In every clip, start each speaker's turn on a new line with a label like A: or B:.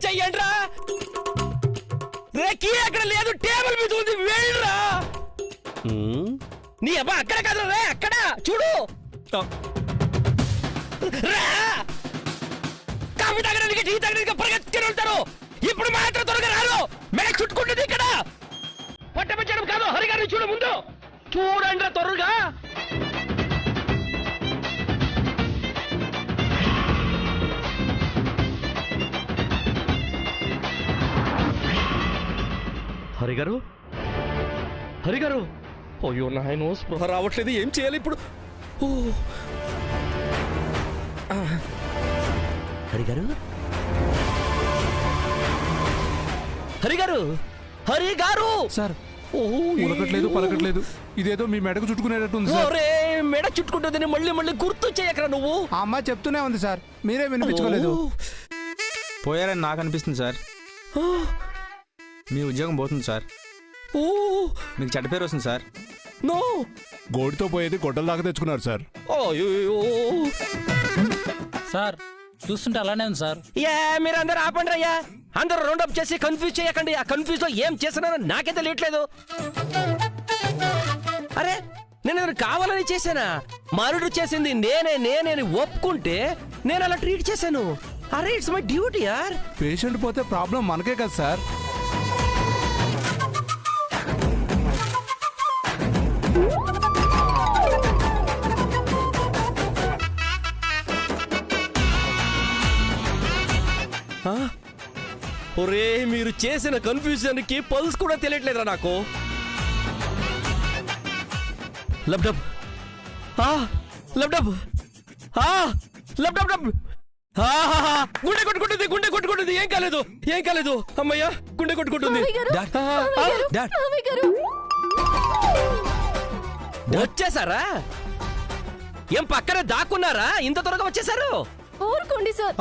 A: చెయ్యండ్రా. రేకి అక్కడ లేదు, టేబుల్ మీద ఉంది, వెళ్ళరా. నీ అబ్బా అక్కడ కాదు రే, అక్కడ చూడు. కాఫీ తాగడానికి టీ తాగడానికి పరిగెత్తుకుని వెళ్తారు. ఇప్పుడు మాత్రం త్వరగా రారు. మెడ చుట్టుకుంటుంది ఇక్కడ. పట్టపంచడం కాదు, హరిగారిని చూడు ముందు. చూడండి త్వరగా. హరిగారు, హరిగారు. అయ్యో నాయనో, స్పృహ రావట్లేదు. ఏం చేయాలి ఇప్పుడు? హరిగారు, హరిగారు, హరిగారు.
B: సార్ ఉలకట్లేదు, పలకట్లేదు. ఇదేదో మీ మెడకు చుట్టుకునేటట్టుంది సార్.
A: మెడ చుట్టుకుంటుందని మళ్ళీ మళ్ళీ గుర్తు చేయకరా నువ్వు.
B: ఆ అమ్మాయి చెప్తూనే ఉంది సార్, మీరే వినిపించుకోలేదు. పోయారని నాకు అనిపిస్తుంది సార్. మీ ఉద్యోగం పోతుంది సార్. మీకు చెడ్డ పేరు వస్తుంది సార్.
A: నో,
B: గోడితో పోయేది గొడ్డల దాకా తెచ్చుకున్నారు సార్.
C: సార్ చూస్తుంటే అలానే ఉంది సార్.
A: మీరు అందరు ఆపండి అయ్యా. అందరూ రౌండప్ చేసి కన్ఫ్యూజ్ చేయకండి. ఆ కన్ఫ్యూజ్ లో ఏం చేస్తున్నారో నాకే తెలియట్లేదు. అరే నేను కావాలని చేశానా? మరుడు చేసింది నేనే ఒప్పుకుంటే నేను అలా ట్రీట్ చేశాను. అరే ఇట్స్ మై డ్యూటీ యార్.
B: పేషెంట్ పోతే ప్రాబ్లం మనకే కదా సార్.
A: ఒరే మీరు చేసిన కన్ఫ్యూజన్ కి పల్స్ కూడా తెలియట్లేదురా నాకు. లబ్డబ్ లబ్డబ్ లబ్డబ్. గుండె కొట్టుకుంటుంది, గుండె కొట్టుకుంటుంది. ఏం కాలేదు, ఏం కాలేదు. అమ్మయ్యా, గుండె కొట్టుకుంటుంది. వచ్చేసారా? ఏం పక్కన దాక్కున్నారా? ఇంత త్వరగా వచ్చేసారు?
D: ఊరుకోండి సార్.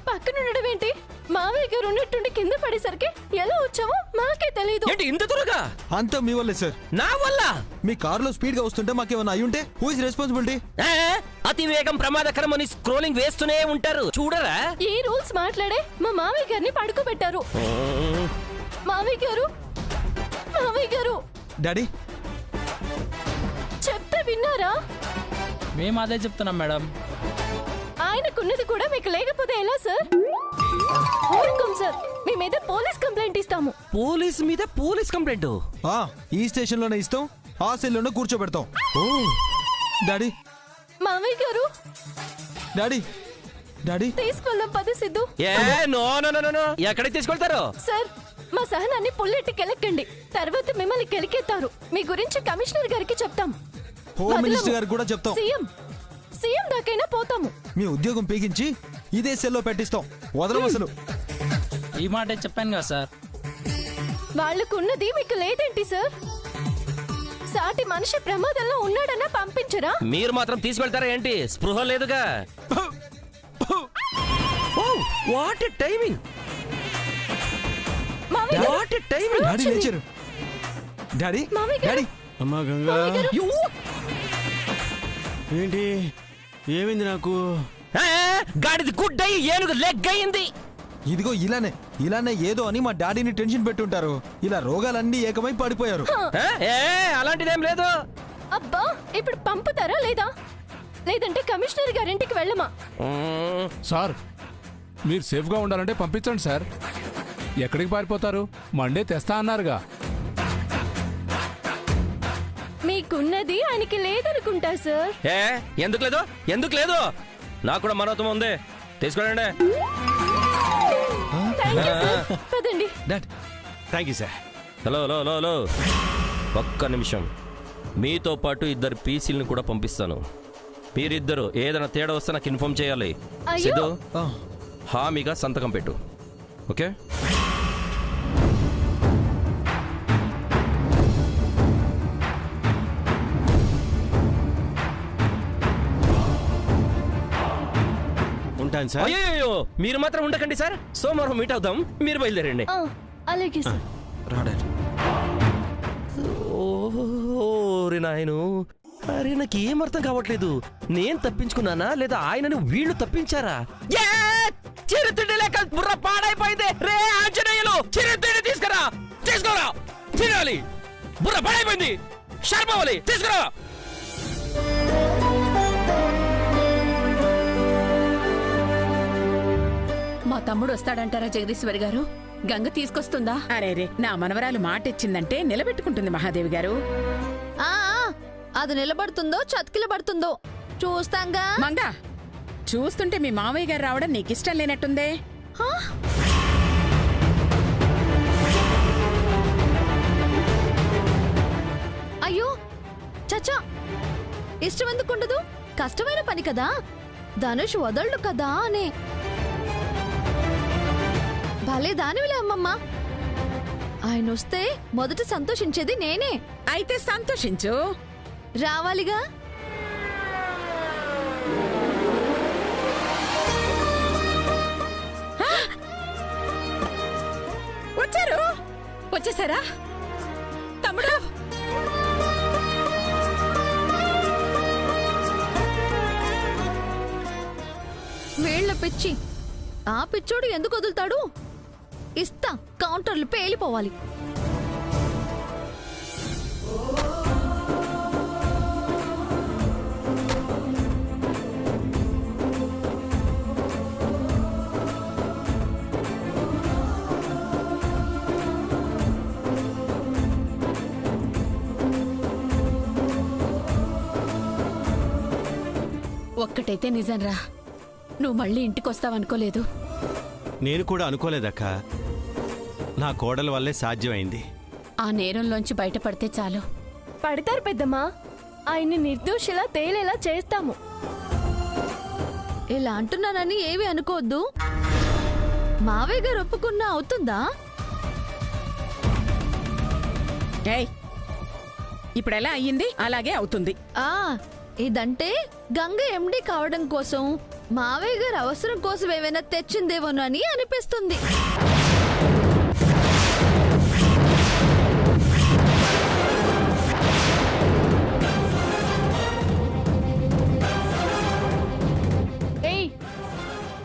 D: పక్కన ఉండడం ఏంటి? మావయ్య గారు ఉన్నట్టుండి కింద పడేసరికి ఎలా వచ్చావో మాకే తెలియదు.
A: ఏంటి ఇంత త్వరగా?
E: అంతా మీ వల్లే సార్.
A: నా వల్ల?
E: మీ కారులో స్పీడ్ గా వస్తుంటే మాకేమన్నా అయ్యుంటే హూ ఇస్ రెస్పాన్సిబిలిటీ?
A: అతి వేగం ప్రమాదకరం అని స్క్రోలింగ్ వేస్తూనే ఉంటారు, చూడరా?
D: ఈ రూల్స్ మాట్లాడే మా మావయ్య గారిని పడుకోబెట్టారు. మావయ్య గారు, మావయ్య గారు.
E: డాడీ
D: చెప్తే విన్నారా?
C: మేము అదే చెప్తున్నాం మేడం.
D: ఆయనకున్నది కూడా మీకు లేకపోతే ఎలా సార్? ఊరుకోం సార్, మీ మీద పోలీస్ కంప్లైంట్ ఇస్తాము.
A: పోలీస్ మీద పోలీస్ కంప్లైంట్?
E: ఈ స్టేషన్ లోనే ఇస్తాం, ఆ సెల్ లోనే కూర్చోబెడతాం. డాడీ,
D: మావయ్య గారు.
E: డాడీ, డాడీ
D: తీసుకెళ్దాం పద సిద్ధు.
A: ఎక్కడికి తీసుకెళ్తారు
D: సార్? మా సహనాన్ని పుల్లెట్టి కెలక్కండి, తర్వాత మిమ్మల్ని కెలికెత్తారు. మీ గురించి కమిషనర్ గారికి చెప్తాం,
E: హోమ్ మినిస్టర్ గారికి కూడా చెప్తాం.
D: సీఎం దాకైనా పోతాము.
E: మీ ఉద్యోగం పీకించి ఇదే సెల్లో పెట్టిస్తాం, వదలం అసలు.
C: ఈ మాట చెప్పాను కదా సార్.
D: వాళ్ళకున్నది మీకు లేదేంటి సార్? సాటి మనిషి ప్రమాదంలో ఉన్నాడన్నా పంపించరా?
A: మీరు మాత్రం తీసుకెళ్తారా ఏంటి? స్పృహ లేదుగా. What a timing, what a timing.
E: Daddy లేచారు. Daddy, daddy.
B: అమ్మా గంగా, ఏంటి ఏమైంది నాకు?
A: గాడిది గుడ్ అయ్యి ఏనుగు లెగ్ అయింది.
E: ఇదిగో ఇలానే ఏదో అని మా డాడీని టెన్షన్ పెట్టుంటారు. ఇలా రోగాలన్నీ ఏకమై పడిపోయారు.
A: అలాంటిదేం లేదు.
D: అబ్బా, ఇప్పుడు పంపుతారా లేదా? లేదంటే కమిషనర్ గారింటికి వెళ్ళమా?
B: సార్ మీరు సేఫ్ గా ఉండాలంటే పంపించండి సార్. ఎక్కడికి పారిపోతారు? మండే తెస్తా అన్నారుగా.
D: మీకున్నది ఆయనకి లేదనుకుంటా సార్.
A: ఎందుకు లేదు, ఎందుకు లేదు? నాకు కూడా మనోత్వం ఉంది, తీసుకురండి.
D: పదండి.
E: Thank you sir.
A: Hello hello hello hello, ఒక్క నిమిషం. మీతో పాటు 2 పీసీలను కూడా పంపిస్తాను. మీరిద్దరు ఏదైనా తేడా వస్తే నాకు ఇన్ఫార్మ్ చేయాలి. సిద్ధు, హామీగా సంతకం పెట్టు. ఓకే? అయ్యో, మీరు మాత్రం ఉండకండి సార్. సోమవారం మీట్ అవుతాం, మీరు బయలుదేరండి.
D: అలాగే సార్.
A: ఓరి నాయను, అరే నాకేం అర్థం కావట్లేదు. నేను తప్పించుకున్నానా లేదా ఆయనని వీళ్ళు తప్పించారా? బుర్ర పాడైపోయింది రే. తినాలి. బుర్ర పడైపోయింది. షార్ప్ అవ్వాలి. తీసుకురా.
F: మా తమ్ముడు వస్తాడంటారా జగదీశ్వరి గారు? గంగ తీసుకొస్తుందా?
G: అరేరే, నా మనవరాలు మాట ఇచ్చిందంటే నిలబెట్టుకుంటుంది మహాదేవి గారు.
D: ఆ అది నిలబడుతుందో చతికిలబడుతుందో చూస్తాంగా.
G: మంగా, చూస్తుంటే మీ మామయ్య గారు రావడం నీకిష్టం లేనట్టుందే.
D: అయ్యో చచ్చా, ఇష్టం ఎందుకుండదు? కష్టమైన పని కదా, ధనుష్ వదలడు కదా అనే. భలే దానివిలే అమ్మమ్మ. ఆయన వస్తే మొదట సంతోషించేది నేనే.
G: అయితే సంతోషించు.
D: రావాలిగా.
G: వచ్చారు.
F: వచ్చేసారా తమ్ముడు?
D: వీళ్ళ పిచ్చి. ఆ పిచ్చోడు ఎందుకు వదులుతాడు? ఇస్తా, కౌంటర్లు పేలిపోవాలి.
F: ఒక్కటైతే నిజంరా, నువ్వు మళ్ళీ ఇంటికొస్తావనుకోలేదు.
H: నేను కూడా అనుకోలేదక్క. నా కోడల వల్లే సాధ్యమైంది.
F: ఆ నేరంలోంచి బయటపడితే చాలు.
D: పడతారు పెద్దమ్మా. ఆయన్ని నిర్దోషిలా తేలేలా చేస్తాము. ఇలా అంటున్నానని ఏవి అనుకోవద్దు. మావయ్య గారు ఒప్పుకున్నా అవుతుందా?
G: ఏయ్, ఇప్పుడెలా అయ్యింది అలాగే అవుతుంది.
D: ఇదంటే గంగ ఎండి కావడం కోసం మావయ్య గారు అవసరం కోసం ఏమైనా తెచ్చిందేమోనని అనిపిస్తుంది. ఏయ్,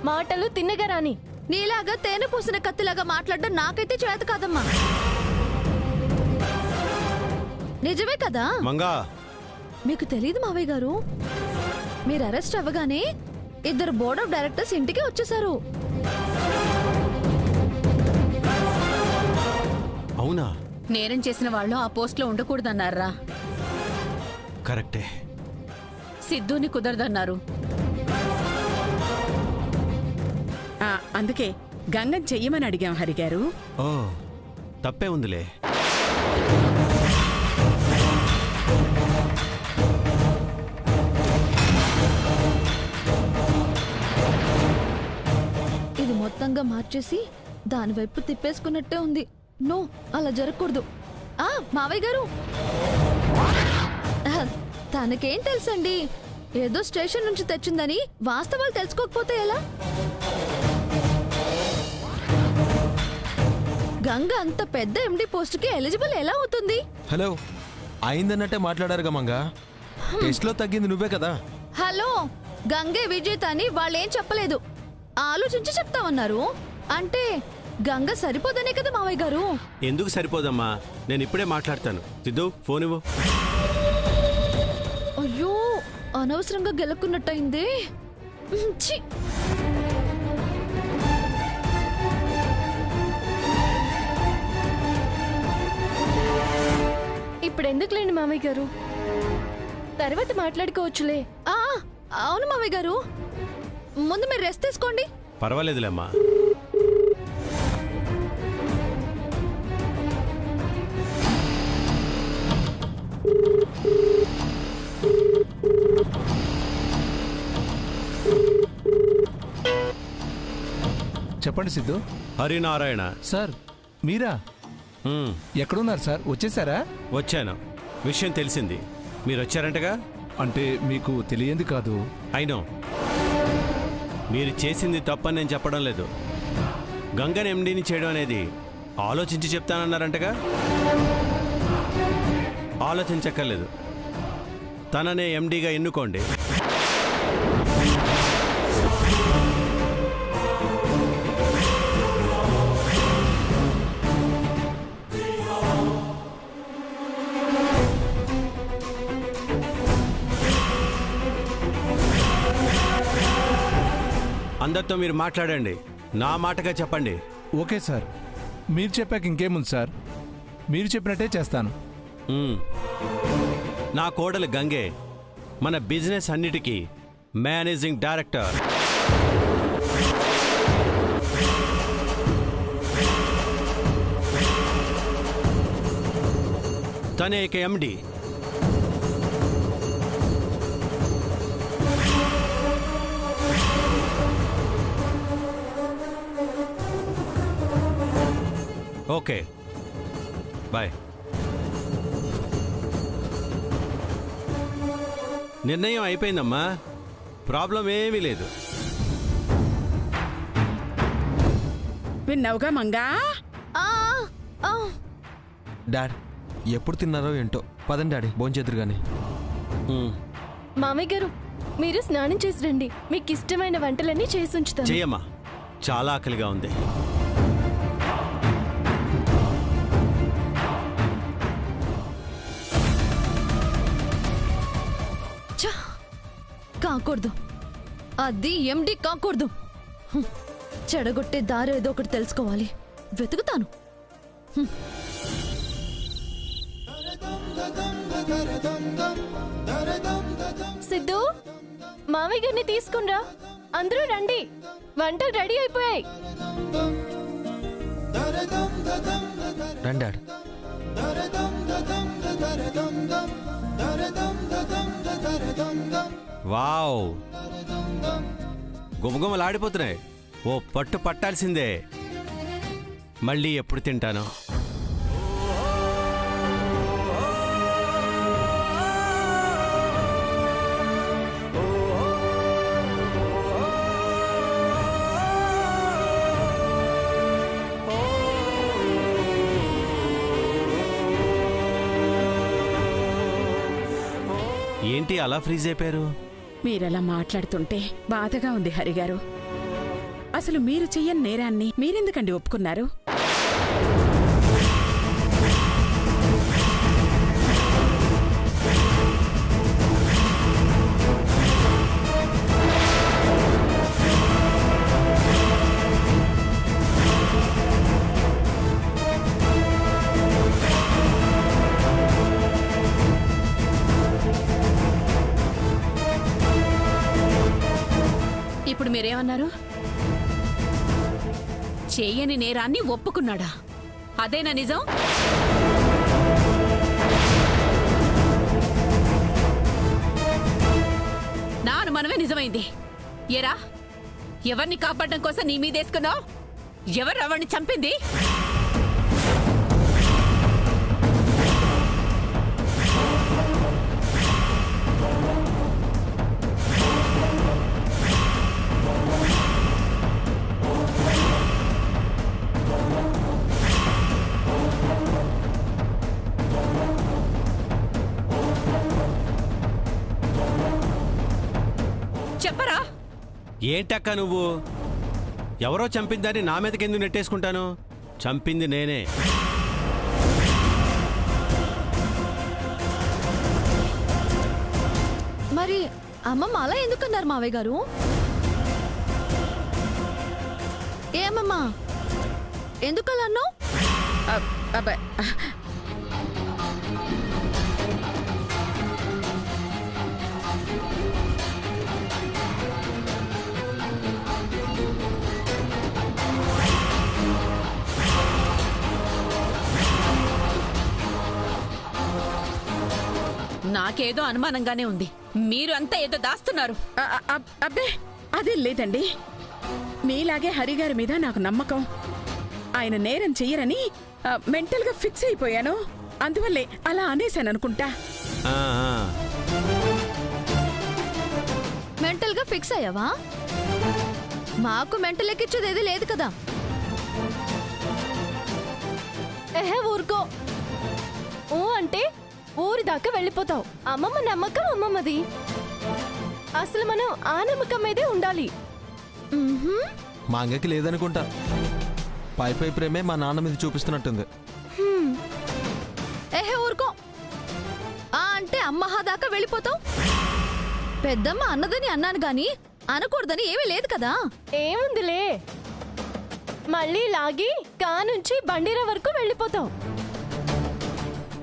D: మాటలు తిన్నగరాని. నీలాగా తేనె పూసిన కత్తిలాగా మాట్లాడడం నాకైతే చేత కాదమ్మా. నిజమే కదా
H: మంగా?
D: మీకు తెలీదు మావయ్య గారు, మీరు అరెస్ట్ అవ్వగానే 2 బోర్డ్ ఆఫ్ డైరెక్టర్స్ ఇంటికి వచ్చేసారు.
H: అవునా?
F: నేరం చేసిన వాళ్ళు ఆ పోస్ట్లో ఉండకూడదన్నారా?
H: కరెక్టే.
F: సిద్ధుని కుదరదన్నారు.
G: అందుకే గంగం చెయ్యమని అడిగాం హరిగారు.
H: ఓ, తప్పే ఉందిలే.
D: ఇది మొత్తంగా మార్చేసి దాని వైపు తిప్పేసుకున్నట్టే ఉంది. నో, అలా జరగకూడదు. మావయ్య గారు, తనకేం తెలుసండి? ఏదో స్టేషన్ నుంచి తెచ్చిందని వాస్తవాలు తెలుసుకోకపోతే ఎలా? గంగ అంత పెద్ద ఎండి పోస్ట్కి ఎలిజిబుల్ ఎలా అవుతుంది?
E: హలో, అయిందన్నట్టే మాట్లాడారుగా మంగా. టెస్ట్ లో తగ్గింది నువ్వే కదా.
D: హలో, గంగే విజేత అని వాళ్ళేం చెప్పలేదు, ఆలోచించి చెప్తామన్నారు. అంటే గంగ సరిపోదనే కదా మావయ్య గారు.
H: ఎందుకు సరిపోదమ్మా? నేను ఇప్పుడే మాట్లాడతాను. సిద్ధు, ఫోన్ ఇవ్వు.
D: అయ్యో, అనవసరంగా గెలుక్కున్నట్టయింది. ఛీ! ఇప్పుడు ఎందుకులేండి మామయ్య గారు, తర్వాత మాట్లాడుకోవచ్చులే. అవును మామయ్య గారు, ముందు మీరు రెస్ట్ తీసుకోండి.
H: పర్వాలేదులేమ్మా.
I: చెప్పండి సిద్ధు.
H: హరినారాయణ
I: సార్, మీరా? ఎక్కడున్నారు సార్? వచ్చేసారా?
H: వచ్చాను. విషయం తెలిసింది. మీరు వచ్చారంటగా?
I: అంటే మీకు తెలియంది కాదు.
H: అయినో మీరు చేసింది తప్పని నేను చెప్పడం లేదు. గంగని ఎండీని చేయడం అనేది ఆలోచించి చెప్తానన్నారంటగా? ఆలోచించక్కర్లేదు. తననే ఎండీగా ఎన్నుకోండి. అందరితో మీరు మాట్లాడండి, నా మాటగా చెప్పండి.
I: ఓకే సార్, మీరు చెప్పాక ఇంకేముంది సార్, మీరు చెప్పినట్టే చేస్తాను.
H: నా కోడలు గంగే మన బిజినెస్ అన్నిటికీ మేనేజింగ్ డైరెక్టర్. తనే ఇక ఎండి. Okay, bye. నిర్ణయం అయిపోయిందమ్మా, ప్రాబ్లం ఏమీ లేదు.
G: విన్నావుగా మంగా?
D: ఆ, ఆ,
E: డాడ్ ఎప్పుడు తిన్నారో ఏంటో, పదండి డాడీ భోంచేద్దరు గాని.
D: మామయ్య గారు మీరు స్నానం చేసి రండి, మీకు ఇష్టమైన వంటలన్నీ చేసి ఉంచుతాను.
H: చెయ్యమ్మా, చాలా ఆకలిగా ఉంది.
D: ఛ, కాకూడదు, అది ఎండి కాకూడదు. చెడగొట్టే దారి ఏదో ఒకటి తెలుసుకోవాలి, వెతుకుతాను. సిద్ధు, మామయ్య గారిని తీసుకునిరా. అందరూ రండి, వంటలు రెడీ అయిపోయాయి.
E: రండి డాడ్.
H: వావ్, గుమగుమలాడిపోతున్నాయి. ఓ పట్టు పట్టాల్సిందే. మళ్ళీ ఎప్పుడు తింటాను? ఏంటి అలా ఫ్రీజ్ అయిపోయారు?
G: మీరలా మాట్లాడుతుంటే బాధగా ఉంది హరిగారు. అసలు మీరు చెయ్యని నేరాన్ని మీరెందుకండి ఒప్పుకున్నారు?
F: ఇప్పుడు మీరేమన్నారు? చేయని నేరాన్ని ఒప్పుకున్నాడా? అదేనా నిజం? నా అనుమానమే నిజమైంది. ఏరా, ఎవరిని కాపాడడం కోసం నీ మీదేసుకున్నావు? ఎవరు అవన్ని చంపింది? చెప్పరా?
H: ఏంటక్క నువ్వు? ఎవరో చంపిందని నా మీదకెందుకు నెట్టేసుకుంటాను? చంపింది నేనే.
D: మరి అమ్మమ్మ అలా ఎందుకన్నారు మావయ్య గారు? ఏమమ్మా, ఎందుకలా అన్నావు?
G: అబ్బా,
F: నాకేదో అనుమానంగానే ఉంది. మీరు అంతా ఏదో దాస్తున్నారు.
G: అబ్బే, అదే లేదండి. మీలాగే హరిగారి మీద నాకు నమ్మకం. ఆయన నేరం చెయ్యరని మెంటల్ గా ఫిక్స్ అయిపోయాను. అందువల్లే అలా అనేశాను అనుకుంటా.
D: మెంటల్ గా ఫిక్స్ అయ్యావా? మాకు మెంటల్ ఎక్కించేది ఏది లేదు కదా. ఏహే ఊరుకో. ఊ అంటే ఊరి దాకా వెళ్ళిపోతావు. అమ్మమ్మ నమ్మకం అమ్మమ్మది. అసలు మనం ఆ నమ్మకం మీదే ఉండాలి.
E: మా అంగకి లేదనుకుంటా. పై పై ప్రేమే మా నాన్న మీద చూపిస్తున్నట్టుంది.
D: ఏహే ఊరుకో. ఆ అంటే అమ్మహా దాకా వెళ్ళిపోతావు. పెద్దమ్మ అన్నదని అన్నాను గాని
J: అనకూడదని ఏమీ లేదు కదా.
D: ఏముందిలే, మళ్ళీ లాగి కా నుంచి బండిరా వరకు వెళ్ళిపోతాం.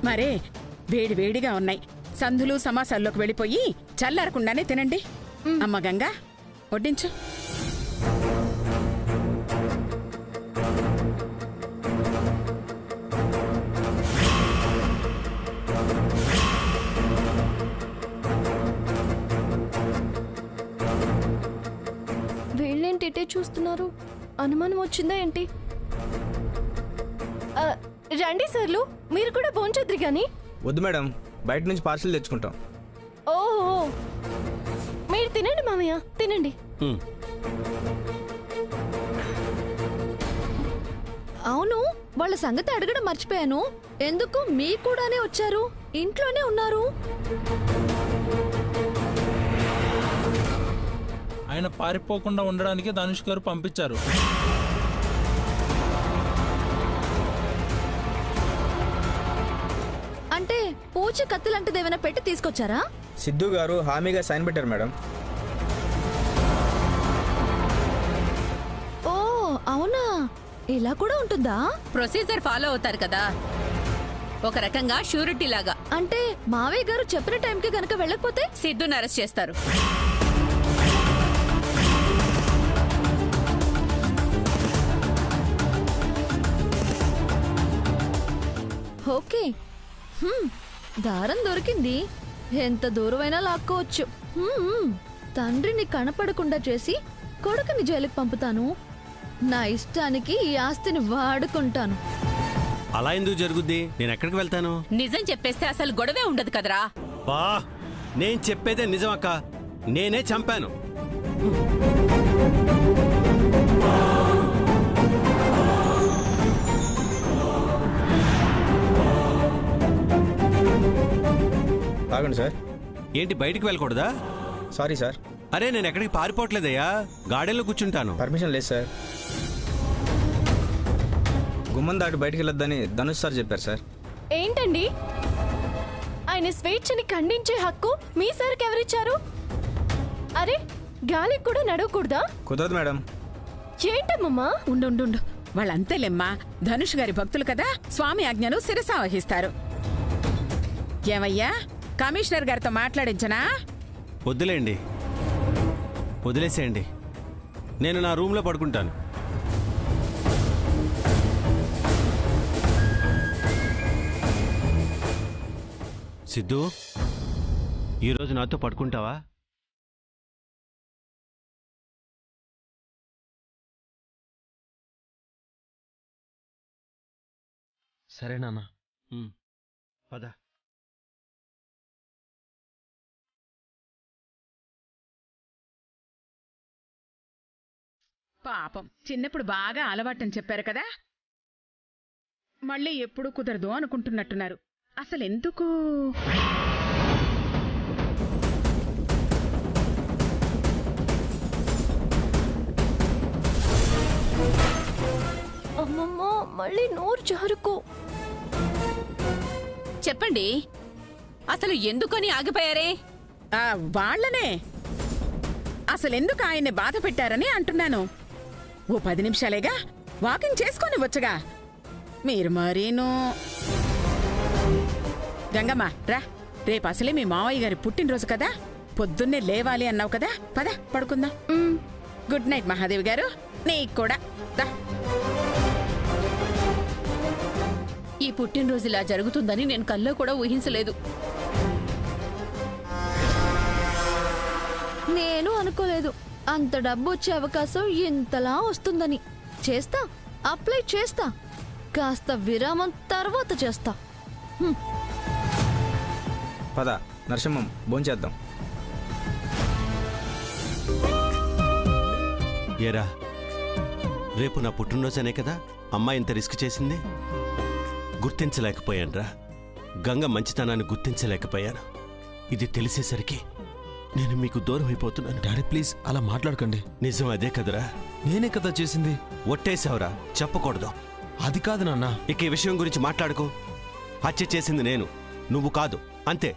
G: మరే వేడి వేడిగా ఉన్నాయి, సందులు సమాసాల్లోకి వెళ్ళిపోయి చల్లారకుండానే తినండి. అమ్మ గంగా వడ్డించు.
D: వీళ్ళేంటి ఇటే చూస్తున్నారు? అనుమానం వచ్చిందా ఏంటి? రండి సార్లు, మీరు కూడా భోంచేద్దరు గాని.
B: వద్దు మేడం, బయట నుంచి పార్సల్ తెచ్చుకుంటాం.
D: ఓహో, మీరు తినండి మామయ్య, తినండి.
J: అవును, వాళ్ళ సంగతి అడగడం మర్చిపోయాను. ఎందుకు మీ కూడానే వచ్చారు? ఇంట్లోనే ఉన్నారు.
C: ఆయన పారిపోకుండా ఉండడానికి ధనుష్ గారు పంపించారు.
J: అంటే పూచ కత్తిలాంటిది ఏమైనా పెట్టి తీసుకొచ్చారా?
B: సిద్ధు గారు హామీగా సైన్ పెట్టారు మేడం.
J: ఓ అవునా, ఇలా కూడా ఉంటుందా?
F: ప్రొసీజర్ ఫాలో అవుతారు కదా, ఒక రకంగా షూరిటీ లాగా.
J: అంటే మావయ్య గారు చెప్పిన టైంకి గనక వెళ్ళకపోతే
F: సిద్ధుని అరెస్ట్ చేస్తారు.
J: ఓకే, దారం దొరికింది. ఎంత దూరమైనా లాక్కోవచ్చు. తండ్రిని కనపడకుండా చేసి కొడుకుని జైలుకి పంపుతాను. నా ఇష్టానికి ఈ ఆస్తిని వాడుకుంటాను.
H: అలా ఎందుకు జరుగుద్ది? నేను ఎక్కడికి వెళ్తాను?
F: నిజం చెప్పేస్తే అసలు గొడవే ఉండదు కదరా.
H: బా, నేను చెప్పేదే నిజం అక్క. నేనే చంపాను.
B: ఆగండి సార్.
H: ఏంటి బయటికి వెళ్ళకూడదా?
B: Sorry sir.
H: అరే నేను ఎక్కడికి పారిపోవట్లేదయ్యా, గార్డెన్లో కూర్చుంటాను.
B: పర్మిషన్ లేదు సార్. గుమ్మం దాటి బయటికి వెళ్ళొద్దని ధనుష్ సార్ చెప్పారు సార్.
D: ఏంటండి, ఆయన స్వేచ్ఛని ఖండించే హక్కు మీ సార్కి ఎవరిచ్చారు? అరే, గాలికి కూడా నడవకూడదా?
B: కుదరదు మేడం.
D: ఏంటమ్మమ్మా?
G: ఉండు, వాళ్ళంతేలేమ్మా, ధనుష్ గారి భక్తులు కదా, స్వామి ఆజ్ఞను శిరసావహిస్తారు. ఏమయ్యా, కమిషనర్ గారితో మాట్లాడించనా?
H: వద్దులేండి, వదిలేసేయండి. నేను నా రూమ్లో పడుకుంటాను. సిద్ధు, ఈరోజు నాతో పడుకుంటావా? సరే నాన్న, పద.
G: పాపం, చిన్నప్పుడు బాగా అలవాటని చెప్పారు కదా, మళ్ళీ ఎప్పుడు కుదరదు అనుకుంటున్నట్టున్నారు. అసలెందుకు?
D: అమ్మమ్మ, మళ్ళీ నోరు జారుకో.
F: చెప్పండి, అసలు ఎందుకని ఆగిపోయారే?
G: వాళ్లనే. అసలెందుకు ఆయన్ని బాధ పెట్టారని అంటున్నాను. ఓ 10 నిమిషాలేగా, వాకింగ్ చేసుకొని వచ్చగా. మీరు మరీను. గంగమ్మ రా, రేపు అసలే మీ మావయ్య గారి పుట్టినరోజు కదా, పొద్దున్నే లేవాలి అన్నావు కదా, పద పడుకుందాం. గుడ్ నైట్ మహాదేవి గారు, నీకు కూడా.
F: ఈ పుట్టినరోజు ఇలా జరుగుతుందని నేను కల్లో కూడా ఊహించలేదు.
J: నేను అనుకోలేదు అంత డబ్బు వచ్చే అవకాశం ఇంతలా వస్తుందని. చేస్తా, అప్లై చేస్తా. కాస్త విరామం తర్వాత చేస్తా.
B: పద నరసింహం, భోంచేద్దాం.
H: ఏరా, రేపు నా పుట్టినరోజనే కదా అమ్మ ఇంత రిస్క్ చేసింది. గుర్తించలేకపోయానురా, గంగ మంచితనాన్ని గుర్తించలేకపోయాను. ఇది తెలిసేసరికి నేను మీకు దూరం అయిపోతున్నాను.
E: డాడీ ప్లీజ్ అలా మాట్లాడకండి.
H: నిజం అదే కదరా,
E: నేనే కదా చేసింది.
H: ఒట్టేసావురా, చెప్పకూడదు.
E: అది కాదు నాన్న.
H: ఇక ఈ విషయం గురించి మాట్లాడుకో. హత్య చేసింది నేను, నువ్వు కాదు, అంతే.